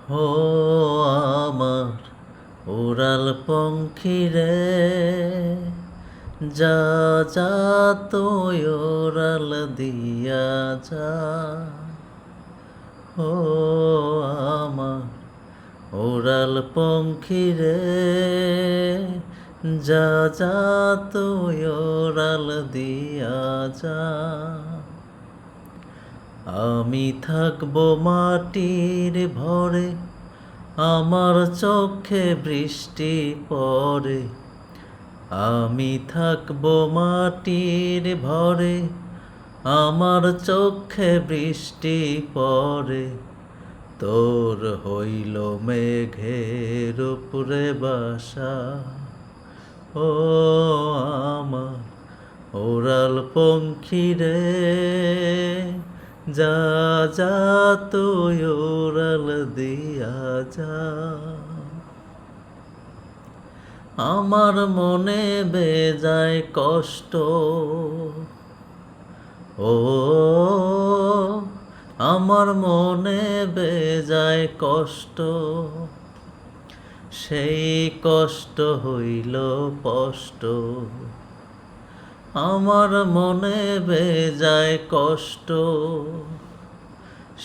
হো আমার উড়াল পঙ্খী রে, যা যা তুই উড়াল দিয়া যা। হো আমার উড়াল পঙ্খী রে, যা যা তুই উড়াল দিয়া যা। আমি থাকবো মাটির ভরে, আমার চোখে বৃষ্টি পড়ে। আমি থাকবো মাটির ভরে, আমার চোখে বৃষ্টি পড়ে। তোর হইল মেঘের উপরে বাসা, ও আমার উড়াল পঙ্খী রে, যা যা তুই উড়াল দিয়া যা। আমার মনে বেজায় কষ্ট, ও আমার মনে বেজায় কষ্ট। সেই কষ্ট হইল স্পষ্ট, আমার মনে বেজায় কষ্ট।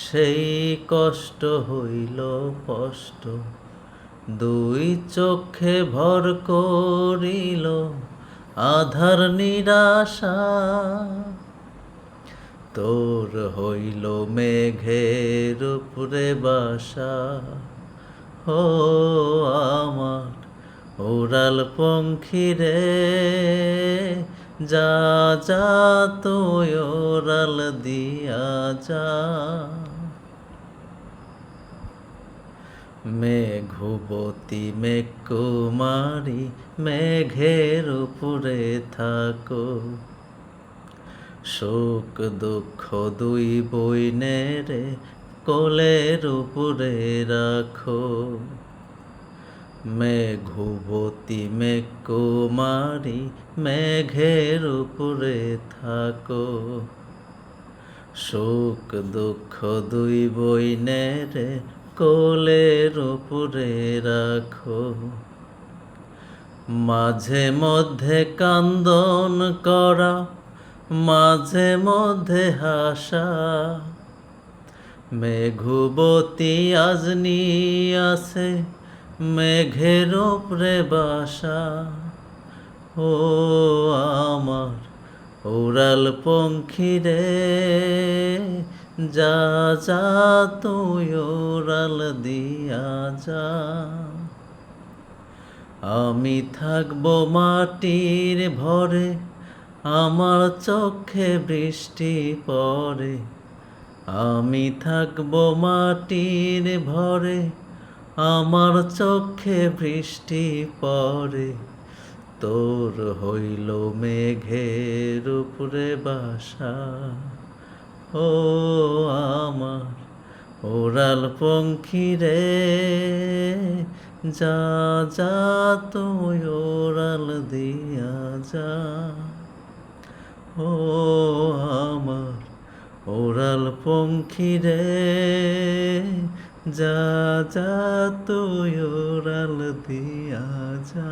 সেই কষ্ট হইল স্পষ্ট, দুই চোখে ভর করিল আধার নিরাশা। তোর হইল মেঘের উপরে বাসা, ও আমার উড়াল পঙ্খী রে, যা যা তুই উড়াল দিয়া যা। মেঘবতী মেঘকুমারী মেঘের উপরে থাকো, সুখ দুঃখ দুই বইনের কোলের উপরে রাখো। মেঘবতী মেঘকুমারী মেঘের উপরে থাকো, সুখ দুঃখ দুই বইনের কোলের উপরে রাখো। মাঝে মধ্যে কান্দন করা, মাঝে মধ্যে হাসা। মেঘবতী আজনি আছে মেঘের উপরে বাসা, ও আমার উড়াল পঙ্খী রে, যা যা তুই উড়াল দিয়া যা। আমি থাকবো মাটির ভরে, আমার চোখে বৃষ্টি পড়ে। আমি থাকবো মাটির ভরে, আমার চোখে বৃষ্টি পড়ে। তোর হইল মেঘের উপরে বাসা, ও আমার উড়াল পঙ্খী রে, যা যা তুই উড়াল দিয়া যা। ও আমার উড়াল পঙ্খী রে, যা যা তুই উড়াল দিয়া যা।